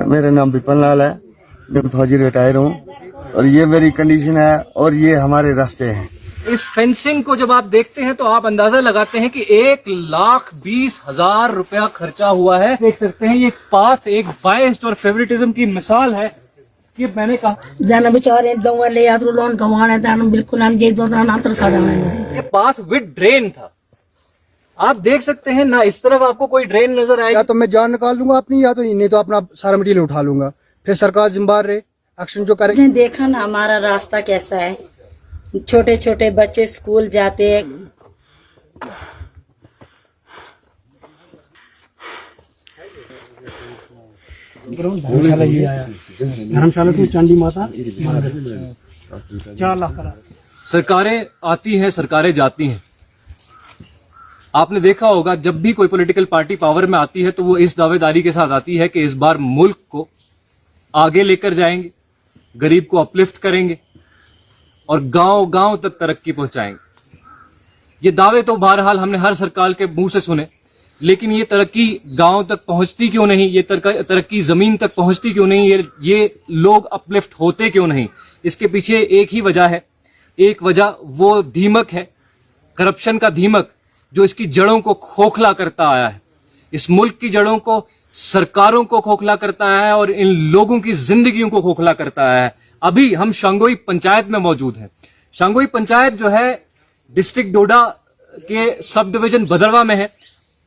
मेरा नाम विपिन लाल है, मैं फौजी रिटायर हूँ और ये मेरी कंडीशन है और ये हमारे रास्ते हैं। इस फेंसिंग को जब आप देखते हैं तो आप अंदाजा लगाते हैं कि 1,20,000 रुपया खर्चा हुआ है। देख सकते हैं ये पाथ एक बायस्ड और फेवरेटिज्म की मिसाल है कि मैंने कहा जन बेचारे ले लोन कमाने बिल्कुल ये पाथ विद ड्रेन था। आप देख सकते हैं ना, इस तरफ आपको कोई ड्रेन नजर आएगी। या तो मैं जान निकाल लूंगा अपनी, या तो नहीं तो अपना सारा मटीरियल उठा लूंगा, फिर सरकार जिम्मेदार रहे, एक्शन जो करे। देखा ना हमारा रास्ता कैसा है, छोटे छोटे बच्चे स्कूल जाते हैं। धर्मशाला ये आया, धर्मशाला की चांदी माता 4 लाख का। सरकारें आती हैं, सरकारें जाती हैं। आपने देखा होगा जब भी कोई पॉलिटिकल पार्टी पावर में आती है तो वो इस दावेदारी के साथ आती है कि इस बार मुल्क को आगे लेकर जाएंगे, गरीब को अपलिफ्ट करेंगे और गांव गांव तक तरक्की पहुंचाएंगे। ये दावे तो बहरहाल हमने हर सरकार के मुंह से सुने, लेकिन ये तरक्की गांव तक पहुंचती क्यों नहीं, ये तरक्की जमीन तक पहुंचती क्यों नहीं, ये लोग अपलिफ्ट होते क्यों नहीं? इसके पीछे एक ही वजह है। एक वजह वो दीमक है, करप्शन का दीमक, जो इसकी जड़ों को खोखला करता आया है। इस मुल्क की जड़ों को, सरकारों को खोखला करता है और इन लोगों की जिंदगियों को खोखला करता है। अभी हम शांगोई पंचायत में मौजूद हैं। शांगोई पंचायत जो है डिस्ट्रिक्ट डोडा के सब डिवीजन भदरवा में है।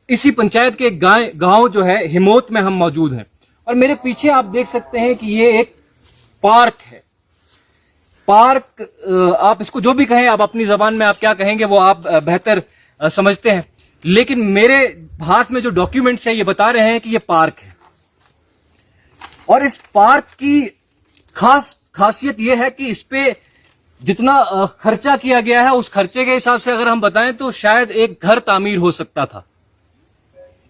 इसी पंचायत के एक गांव जो है हिमोत में हम मौजूद हैं और मेरे पीछे आप देख सकते हैं कि ये एक पार्क है। पार्क आप इसको जो भी कहें, आप अपनी जबान में आप क्या कहेंगे वो आप बेहतर समझते हैं, लेकिन मेरे हाथ में जो डॉक्यूमेंट्स है ये बता रहे हैं कि ये पार्क है। और इस पार्क की खासियत ये है कि इस पे जितना खर्चा किया गया है उस खर्चे के हिसाब से अगर हम बताएं तो शायद एक घर तामीर हो सकता था,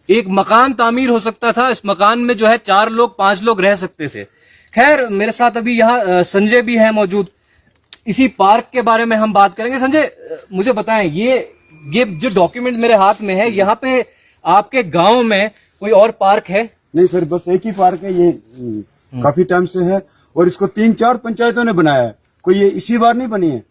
एक मकान तामीर हो सकता था। इस मकान में जो है 4 लोग 5 लोग रह सकते थे। खैर, मेरे साथ अभी यहाँ संजय भी है मौजूद। इसी पार्क के बारे में हम बात करेंगे। संजय, मुझे बताएं, ये जो डॉक्यूमेंट मेरे हाथ में है, यहाँ पे आपके गांव में कोई और पार्क है? नहीं सर, बस एक ही पार्क है। ये काफी टाइम से है और इसको 3-4 पंचायतों ने बनाया है, कोई ये इसी बार नहीं बनी है।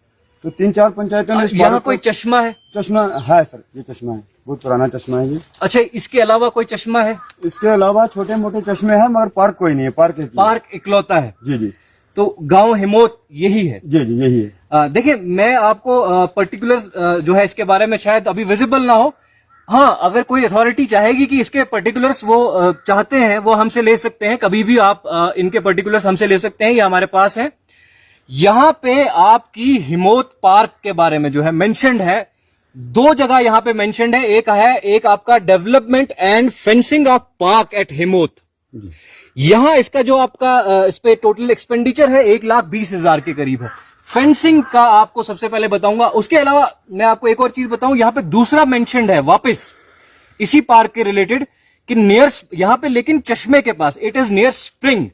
तो 3-4 पंचायतों ने यहाँ कोई चश्मा है? चश्मा है सर, ये चश्मा है, बहुत पुराना चश्मा है ये। अच्छा, इसके अलावा कोई चश्मा है? इसके अलावा छोटे मोटे चश्मे हैं मगर पार्क कोई नहीं है। पार्क इकलौता है। जी जी। तो गांव हिमोत यही है? जी जी, यही है। देखिए, मैं आपको पर्टिकुलर जो है इसके बारे में शायद अभी विजिबल ना हो। हाँ, अगर कोई अथॉरिटी चाहेगी कि इसके पर्टिकुलर्स वो चाहते हैं, वो हमसे ले सकते हैं। कभी भी आप इनके पर्टिकुलर्स हमसे ले सकते हैं, ये हमारे पास है। यहाँ पे आपकी हिमोत पार्क के बारे में जो है मेंशन्ड है, 2 जगह यहाँ पे मेंशन्ड है। एक आपका development and fencing of park at Himot. यहाँ इसका जो आपका इस पे टोटल एक्सपेंडिचर है 1,20,000 के करीब है। फेंसिंग का आपको सबसे पहले बताऊंगा। उसके अलावा मैं आपको एक और चीज बताऊं, यहाँ पे दूसरा मेंशन्ड है वापस इसी पार्क के रिलेटेड कि नियर यहाँ पे, लेकिन चश्मे के पास, it is near spring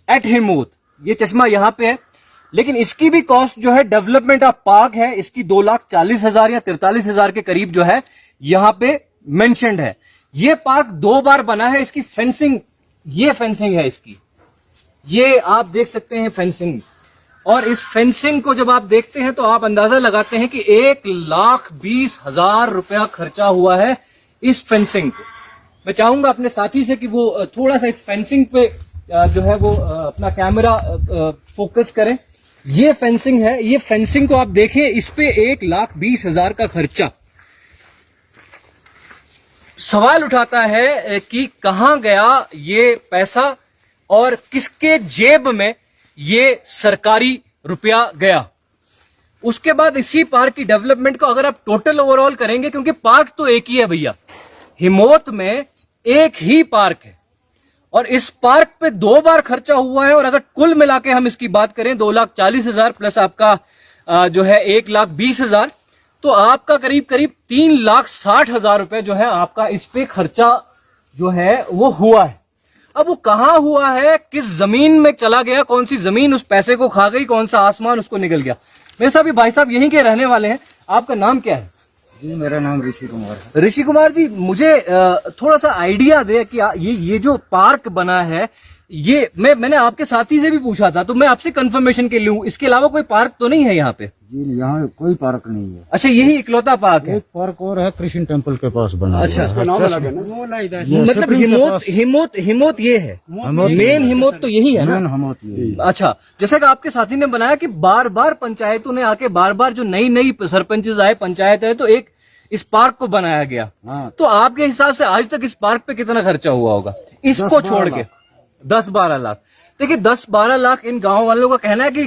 at Himot. ये चश्मा यहाँ पे है, लेकिन इसकी भी कॉस्ट जो है डेवलपमेंट ऑफ पार्क है, इसकी 2,40,000 या 43,000 के करीब जो है यहाँ पे मेंशन्ड है। ये पार्क 2 बार बना है। इसकी फेंसिंग, ये फेंसिंग है इसकी, ये आप देख सकते हैं फेंसिंग। और इस फेंसिंग को जब आप देखते हैं तो आप अंदाजा लगाते हैं कि 1,20,000 रुपया खर्चा हुआ है इस फेंसिंग को। मैं चाहूंगा अपने साथी से कि वो थोड़ा सा इस फेंसिंग पे जो है वो अपना कैमरा फोकस करें। ये फेंसिंग है, ये फेंसिंग को आप देखें, इस पे 1,20,000 का खर्चा। सवाल उठाता है कि कहां गया ये पैसा और किसके जेब में ये सरकारी रुपया गया। उसके बाद इसी पार्क की डेवलपमेंट को अगर आप टोटल ओवरऑल करेंगे, क्योंकि पार्क तो एक ही है भैया, हिमोत में एक ही पार्क है और इस पार्क पे 2 बार खर्चा हुआ है। और अगर कुल मिला के हम इसकी बात करें 2,40,000 प्लस आपका जो है 1,20,000, तो आपका करीब 3,60,000 रुपए जो है आपका इस पे खर्चा जो है वो हुआ है। अब वो कहां हुआ है, किस जमीन में चला गया, कौन सी जमीन उस पैसे को खा गई, कौन सा आसमान उसको निकल गया। मेरे साथ भी भाई साहब यहीं के रहने वाले हैं। आपका नाम क्या है? जी, मेरा नाम ऋषि कुमार है। ऋषि कुमार जी, मुझे थोड़ा सा आइडिया दे कि ये जो पार्क बना है ये मैंने आपके साथी से भी पूछा था, तो मैं आपसे कंफर्मेशन के लिए हूँ, इसके अलावा कोई पार्क तो नहीं है यहाँ पे? जी यहाँ कोई पार्क नहीं है। अच्छा, यही इकलौता पार्क है? एक पार्क और है कृष्ण टेम्पल के पास बना। अच्छा, उसका नाम अलग है ना। मतलब हिमोत ये है, मेन हिमोत तो यही है ना? हमोत ये। अच्छा, जैसे कि आपके साथी ने बनाया कि बार बार पंचायतों ने आके बार बार जो नई नई सरपंचेस आए, पंचायत है, तो एक इस पार्क को बनाया गया। हाँ। तो आपके हिसाब से आज तक इस पार्क पे कितना खर्चा हुआ होगा इसको छोड़ के? 10-12 लाख। देखिए 10-12 लाख इन गांव वालों का कहना है कि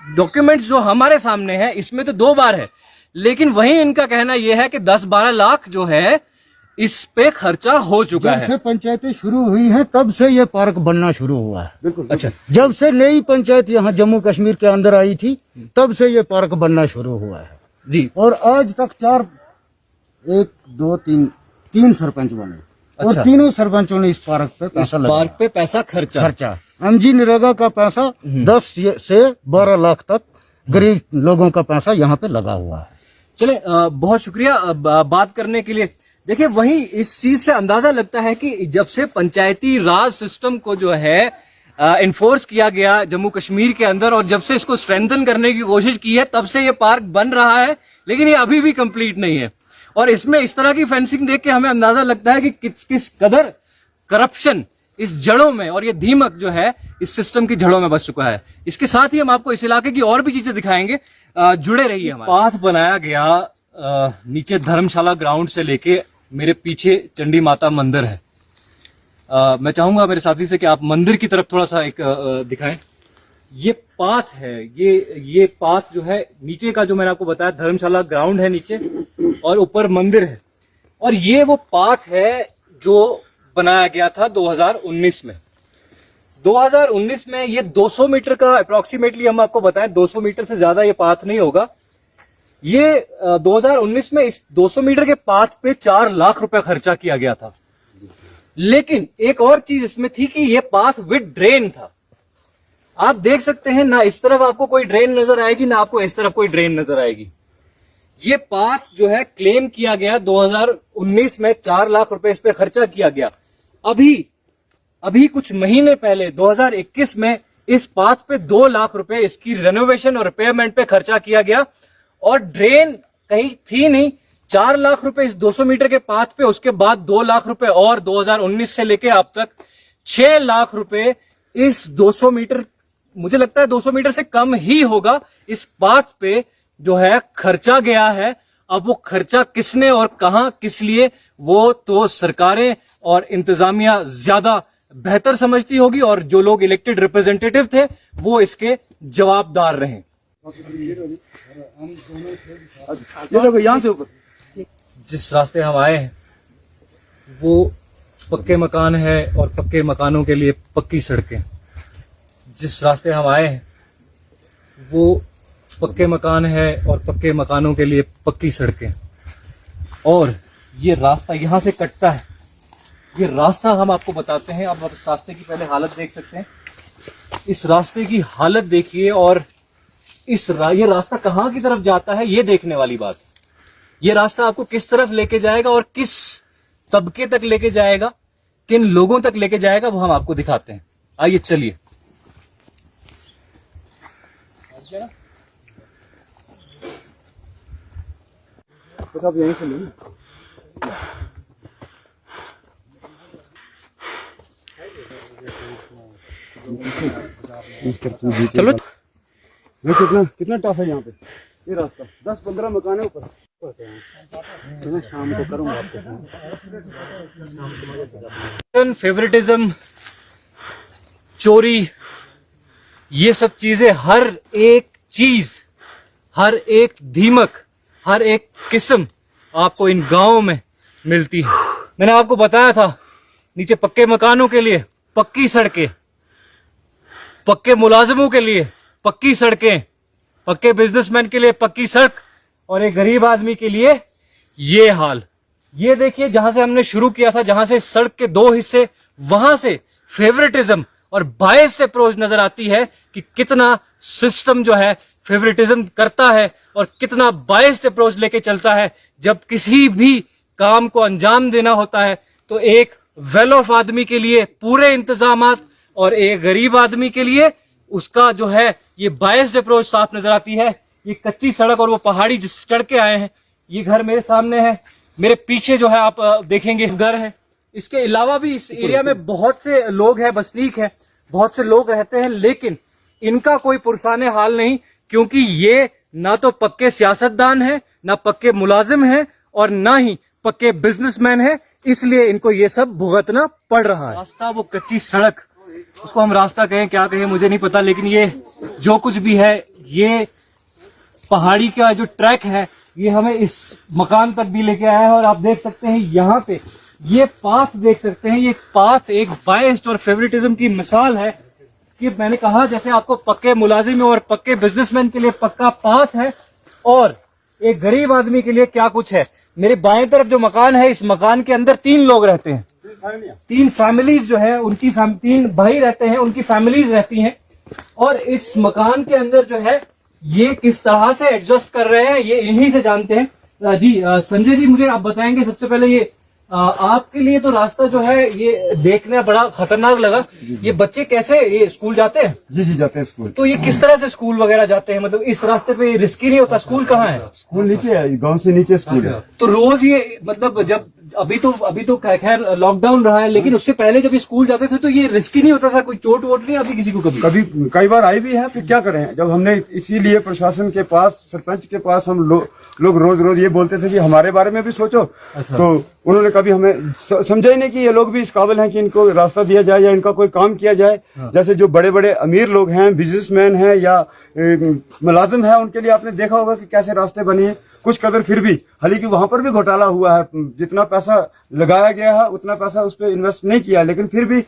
डॉक्यूमेंट्स जो हमारे सामने है इसमें तो 2 बार है, लेकिन वहीं इनका कहना यह है कि 10-12 लाख जो है इस पे खर्चा हो चुका जब है। से पंचायतें शुरू हुई हैं तब से ये पार्क बनना शुरू हुआ है। बिल्कुल। अच्छा, जब से नई पंचायत यहाँ जम्मू कश्मीर के अंदर आई थी तब से ये पार्क बनना शुरू हुआ है। जी। और आज तक 3 सरपंच बने। अच्छा। और तीनों सरपंचों ने इस पार्क पे पैसा लगाया। पार्क पे पैसा खर्चा एमजी नरेगा का पैसा 10 से 12 लाख तक गरीब लोगों का पैसा यहाँ पे लगा हुआ है। चले, बहुत शुक्रिया बात करने के लिए। देखिए, वही इस चीज से अंदाजा लगता है कि जब से पंचायती राज सिस्टम को जो है इन्फोर्स किया गया जम्मू कश्मीर के अंदर, और जब से इसको स्ट्रेंथन करने की कोशिश की है, तब से ये पार्क बन रहा है, लेकिन ये अभी भी कंप्लीट नहीं है। और इसमें इस तरह की फेंसिंग देख के हमें अंदाजा लगता है कि किस कदर करप्शन इस जड़ों में, और ये दीमक जो है इस सिस्टम की जड़ों में बस चुका है। इसके साथ ही हम आपको इस इलाके की और भी चीजें दिखाएंगे, जुड़े रहिए हमारे। पाथ बनाया गया नीचे धर्मशाला ग्राउंड से लेके मेरे पीछे चंडी माता मंदिर है। मैं चाहूंगा मेरे साथी से कि आप मंदिर की तरफ थोड़ा सा एक दिखाएं। ये पाथ है, ये पाथ जो है नीचे का, जो मैंने आपको बताया धर्मशाला ग्राउंड है नीचे, और ऊपर मंदिर है। और ये वो पाथ है जो बनाया गया था 2019 में। 2019 में ये 200 मीटर का अप्रोक्सीमेटली, हम आपको बताएं 200 मीटर से ज्यादा ये पाथ नहीं होगा। ये 2019 में इस 200 मीटर के पाथ पे 4 लाख रुपए खर्चा किया गया था। लेकिन एक और चीज इसमें थी कि ये पाथ विद ड्रेन था। आप देख सकते हैं, ना इस तरफ आपको कोई ड्रेन नजर आएगी, ना आपको इस तरफ कोई ड्रेन नजर आएगी। ये पाथ जो है क्लेम किया गया 2019 में, 4 लाख रुपए इस पे खर्चा किया गया। अभी कुछ महीने पहले 2021 में इस पाथ पे 2 लाख रुपए इसकी रेनोवेशन और रिपेयरमेंट पे खर्चा किया गया, और ड्रेन कहीं थी नहीं। 4 लाख रुपए इस 200 मीटर के पाथ पे, उसके बाद 2 लाख रुपए और 2019 से लेके अब तक 6 लाख रुपए इस 200 मीटर, मुझे लगता है 200 मीटर से कम ही होगा, इस पाथ पे जो है खर्चा गया है। अब वो खर्चा किसने और कहां किस लिए, वो तो सरकारें और इंतजामिया ज्यादा बेहतर समझती होगी, और जो लोग इलेक्टेड रिप्रेजेंटेटिव थे वो इसके जवाबदार रहे। ये देखो यहाँ से ऊपर जिस रास्ते हम आए हैं वो पक्के मकान है, और पक्के मकानों के लिए पक्की सड़कें। जिस रास्ते हम आए हैं वो पक्के मकान है, और पक्के मकानों के लिए पक्की सड़कें। और ये रास्ता यहाँ से कटता है, ये रास्ता हम आपको बताते हैं। आप इस रास्ते की पहले हालत देख सकते हैं, इस रास्ते की हालत देखिए, और ये रास्ता कहाँ की तरफ जाता है ये देखने वाली बात। ये रास्ता आपको किस तरफ लेके जाएगा और किस तबके तक लेके जाएगा, किन लोगों तक लेके जाएगा, वो हम आपको दिखाते हैं। आइए चलिए। बस आप यहीं से लो। चलो, कितना कितना टफ है यहाँ पे ये रास्ता। 10-15 मकान है ऊपर। मैं शाम को करूंगा आपको। फेवरेटिज्म, चोरी, ये सब चीजें, हर एक चीज, हर एक दीमक, हर एक किस्म आपको इन गांवों में मिलती है। मैंने आपको बताया था, नीचे पक्के मकानों के लिए पक्की सड़कें, पक्के मुलाजिमों के लिए पक्की सड़कें, पक्के बिजनेसमैन के लिए पक्की सड़क, और एक गरीब आदमी के लिए ये हाल। ये देखिए, जहां से हमने शुरू किया था, जहां से सड़क के 2 हिस्से, वहां से फेवरेटिज्म और बायस अप्रोच नजर आती है कि कितना सिस्टम जो है फेवरेटिज्म करता है और कितना बायस्ड अप्रोच लेके चलता है। जब किसी भी काम को अंजाम देना होता है तो एक वेल ऑफ आदमी के लिए पूरे इंतजामात, और एक गरीब आदमी के लिए उसका जो है ये बायस्ड अप्रोच साफ नजर आती है। ये कच्ची सड़क और वो पहाड़ी जिस चढ़ के आए हैं, ये घर मेरे सामने है, मेरे पीछे जो है आप देखेंगे घर है। इसके अलावा भी इस एरिया में बहुत से लोग हैं, बसनीक है, बहुत से लोग रहते हैं, लेकिन इनका कोई पुरसाने हाल नहीं, क्योंकि ये ना तो पक्के सियासतदान है, ना पक्के मुलाजिम है और ना ही पक्के बिजनेसमैन है, इसलिए इनको ये सब भुगतना पड़ रहा है। रास्ता वो कच्ची सड़क, उसको हम रास्ता कहें क्या कहें मुझे नहीं पता, लेकिन ये जो कुछ भी है, ये पहाड़ी का जो ट्रैक है ये हमें इस मकान तक भी लेके आया है। और आप देख सकते हैं यहाँ पे ये पाथ देख सकते हैं, ये पाथ एक बायस्ड और फेवरेटिज्म की मिसाल है कि मैंने कहा जैसे आपको पक्के मुलाजिम और पक्के बिजनेसमैन के लिए पक्का पाथ है और एक गरीब आदमी के लिए क्या कुछ है। मेरे बाएं तरफ जो मकान है, इस मकान के अंदर 3 लोग रहते हैं, 3 फैमिलीज जो है उनकी 3 भाई रहते हैं, उनकी फैमिलीज रहती हैं। और इस मकान के अंदर जो है ये किस तरह से एडजस्ट कर रहे हैं ये इन्हीं से जानते हैं। जी संजय जी, मुझे आप बताएंगे सबसे पहले ये आपके लिए तो रास्ता जो है ये देखना बड़ा खतरनाक लगा। ये बच्चे कैसे ये स्कूल जाते हैं? जी जाते हैं स्कूल। तो ये किस तरह से स्कूल वगैरह जाते हैं? मतलब इस रास्ते पे रिस्की नहीं होता? स्कूल कहाँ है? स्कूल नीचे है, गांव से नीचे स्कूल है। तो रोज ये मतलब जब अभी तो खैर लॉकडाउन रहा है, लेकिन उससे पहले जब ये स्कूल जाते थे तो ये रिस्की नहीं होता था? कोई चोट वोट नहीं आती किसी को? कभी कई बार आई भी है, फिर क्या करें। जब हमने इसीलिए प्रशासन के पास, सरपंच के पास हम लोग रोज ये बोलते थे कि हमारे बारे में भी सोचो। तो उन्होंने कभी हमें समझा ही नहीं कि ये लोग भी इस काबिल हैं कि इनको रास्ता दिया जाए या इनका कोई काम किया जाए। जैसे जो बड़े बड़े अमीर लोग हैं, बिजनेसमैन हैं या मुलाजिम है, उनके लिए आपने देखा होगा कि कैसे रास्ते बने हैं। कुछ कदर फिर भी, हालांकि वहां पर भी घोटाला हुआ है, जितना पैसा लगाया गया है उतना पैसा उस पर इन्वेस्ट नहीं किया, लेकिन फिर भी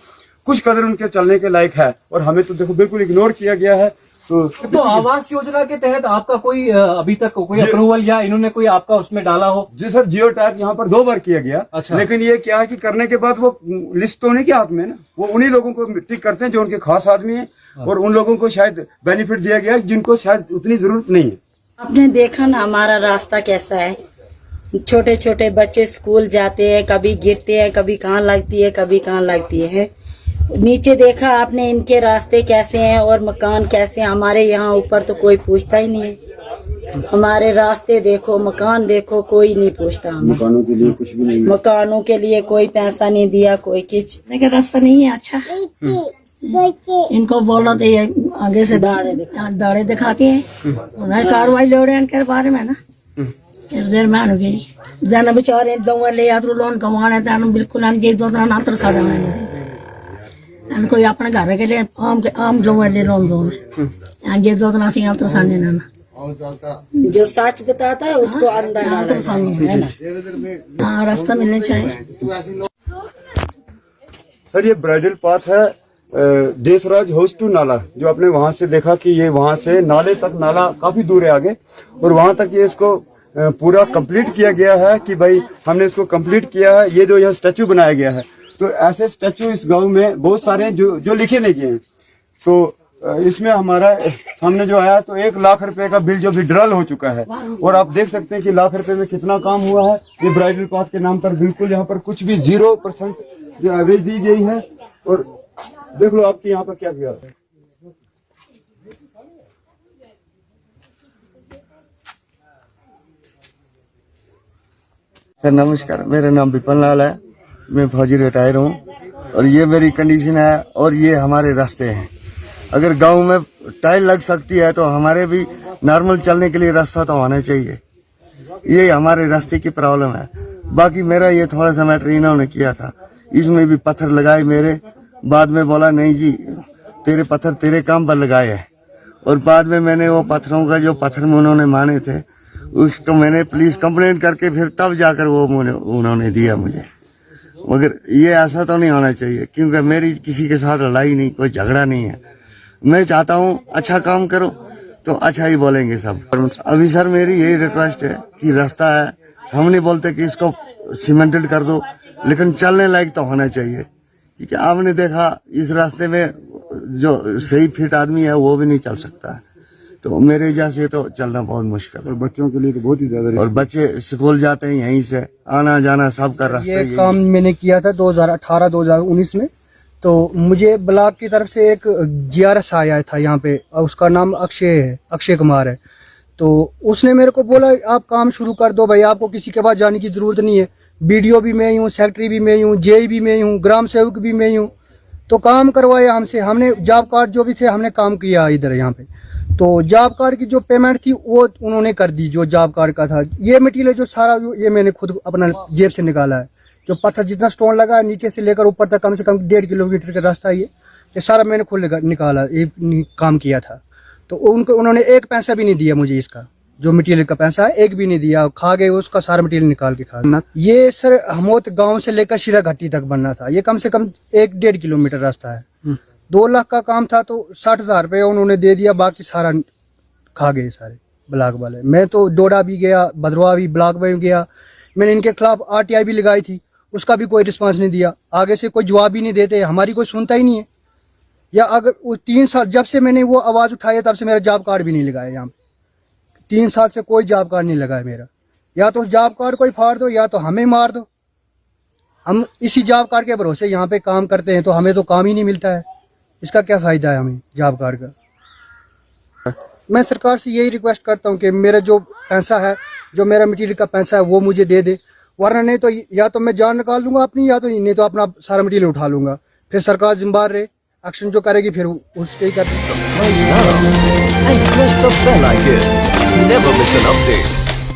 कुछ कदर उनके चलने के लायक है। और हमें तो देखो बिल्कुल इग्नोर किया गया है। तो आवास योजना के तहत आपका कोई अभी तक कोई अप्रूवल या इन्होंने कोई आपका उसमें डाला हो? जी सर, जियो टैग यहाँ पर 2 बार किया गया। अच्छा। लेकिन ये क्या है कि करने के बाद वो लिस्ट तो नहीं के हाथ में ना, वो उन्हीं लोगों को टिक करते हैं जो उनके खास आदमी है, और उन लोगों को शायद बेनिफिट दिया गया जिनको शायद उतनी जरूरत नहीं है। आपने देखा ना हमारा रास्ता कैसा है, छोटे छोटे बच्चे स्कूल जाते हैं, कभी गिरते हैं, कभी कहाँ लगती है, कभी कहाँ लगती है। नीचे देखा आपने इनके रास्ते कैसे हैं और मकान कैसे हैं। हमारे यहाँ ऊपर तो कोई पूछता ही नहीं है। हमारे रास्ते देखो, मकान देखो, कोई नहीं पूछता हमें। मकानों के लिए कुछ भी नहीं, मकानों के लिए कोई पैसा नहीं दिया, कोई किस रास्ता नहीं है। अच्छा, इनको बोलो तो ये आगे से दाड़े दिखाते हैं, उन्हें कार्रवाई ले रहे हैं इनके बारे में ना। देर में आने जन बेचारे दो ले यात्रू लोन कमाने तन बिल्कुल अंतर साढ़े कोई अपने घर के लिए आम जो ले लोन दो ये दो अंतर सामने ना, जो सच बताता है उसको अंदर अंतर सामने है ना। रास्ता मिलना चाहिए। सर ये ब्राइडल पाथ है देशराज हाउस टू नाला, जो आपने वहां से देखा कि ये वहां से नाले तक, नाला काफी दूर है आगे, और वहां तक ये इसको पूरा कंप्लीट किया गया है कि भाई हमने इसको कंप्लीट किया है। ये जो यह स्टैचू बनाया गया है, तो ऐसे स्टैचू इस गांव में बहुत सारे हैं जो लिखे नहीं गए हैं। तो इसमें हमारा सामने जो आया तो 1 लाख रुपए का बिल जो विड्रॉल हो चुका है, और आप देख सकते हैं कि लाख रुपए में कितना काम हुआ है। ये ब्राइडल पाथ के नाम पर बिल्कुल यहाँ पर कुछ भी 0% जो एवरेज दी गई है। और देख लो आपके यहाँ पर क्या किया है। सर नमस्कार, मेरा नाम विपिन लाल है, मैं फौजी रिटायर हूँ और ये मेरी कंडीशन है और ये हमारे रास्ते हैं। अगर गांव में टाइल लग सकती है तो हमारे भी नॉर्मल चलने के लिए रास्ता तो होना चाहिए। ये हमारे रास्ते की प्रॉब्लम है। बाकी मेरा ये थोड़ा सा मैटर इन्होंने किया था, इसमें भी पत्थर लगाए मेरे, बाद में बोला नहीं जी तेरे पत्थर तेरे काम पर लगाए हैं, और बाद में मैंने वो पत्थरों का जो पत्थर में उन्होंने माने थे उसको मैंने पुलिस कंप्लेंट करके फिर तब जाकर वो उन्होंने दिया मुझे। मगर ये ऐसा तो नहीं होना चाहिए, क्योंकि मेरी किसी के साथ लड़ाई नहीं, कोई झगड़ा नहीं है। मैं चाहता हूँ अच्छा काम करो तो अच्छा ही बोलेंगे सब। अभी सर मेरी यही रिक्वेस्ट है कि रास्ता है, हम नहीं बोलते कि इसको सीमेंटेड कर दो, लेकिन चलने लायक तो होना चाहिए। क्योंकि आपने देखा इस रास्ते में जो सही फिट आदमी है वो भी नहीं चल सकता है, तो मेरे जैसे तो चलना बहुत मुश्किल है। और बच्चों के लिए तो बहुत ही ज्यादा, और बच्चे स्कूल जाते हैं यहीं से, आना जाना सबका रास्ता। ये काम मैंने किया था 2018-2019 में, तो मुझे ब्लॉक की तरफ से एक GRS आया था यहाँ पे, और उसका नाम अक्षय है, अक्षय कुमार है। तो उसने मेरे को बोला आप काम शुरू कर दो भाई, आपको किसी के पास जाने की जरूरत नहीं है, BDO भी मैं ही हूँ, सेक्रेटरी भी मैं ही हूँ, JE भी मैं ही हूँ, ग्राम सेवक भी मैं ही हूँ। तो काम करवाया हमसे, हमने जॉब कार्ड जो भी थे हमने काम किया इधर यहाँ पे। तो जॉब कार्ड की जो पेमेंट थी वो उन्होंने कर दी, जो जॉब कार्ड का था। ये मटीरियल जो सारा ये मैंने खुद अपना जेब से निकाला है। जो पत्थर जितना स्टोन लगा है नीचे से लेकर ऊपर तक कम से कम 1.5 किलोमीटर का रास्ता है, ये सारा मैंने खुद निकाला, ये काम किया था। तो उन्होंने एक पैसा भी नहीं दिया मुझे, इसका जो मटेरियल का पैसा है एक भी नहीं दिया, खा गए उसका सारा मटेरियल निकाल के खा गए। ये सर हमोत गांव से लेकर शिरा घाटी तक बनना था, ये कम से कम 1-1.5 किलोमीटर रास्ता है। 2 लाख का काम था, तो 60,000 रुपये उन्होंने दे दिया, बाकी सारा खा गए सारे ब्लॉक वाले। मैं तो डोडा भी गया, भद्रवा भी, ब्लॉक में गया, मैंने इनके खिलाफ RTI भी लगाई थी, उसका भी कोई रिस्पांस नहीं दिया, आगे से कोई जवाब ही नहीं देते, हमारी कोई सुनता ही नहीं है। या अगर वो 3 साल जब से मैंने वो आवाज उठाई तब से मेरा जॉब कार्ड भी नहीं लगाया यहाँ पे, 3 साल से कोई जॉब कार्ड नहीं लगा है मेरा। या तो जॉब कार्ड कोई फाड़ दो या तो हमें मार दो। हम इसी जॉब कार्ड के भरोसे यहाँ पे काम करते हैं, तो हमें तो काम ही नहीं मिलता है, इसका क्या फायदा है हमें जॉब कार्ड का। मैं सरकार से यही रिक्वेस्ट करता हूँ कि मेरा जो पैसा है, जो मेरा मटेरियल का पैसा है वो मुझे दे दे, वरना नहीं तो या तो मैं जान निकाल लूंगा अपनी, या तो नहीं तो अपना सारा मटेरियल उठा लूंगा। फिर सरकार जिम्मेदार रहे, एक्शन जो करेगी फिर उसके ही कर। And press the bell icon. Never miss an update.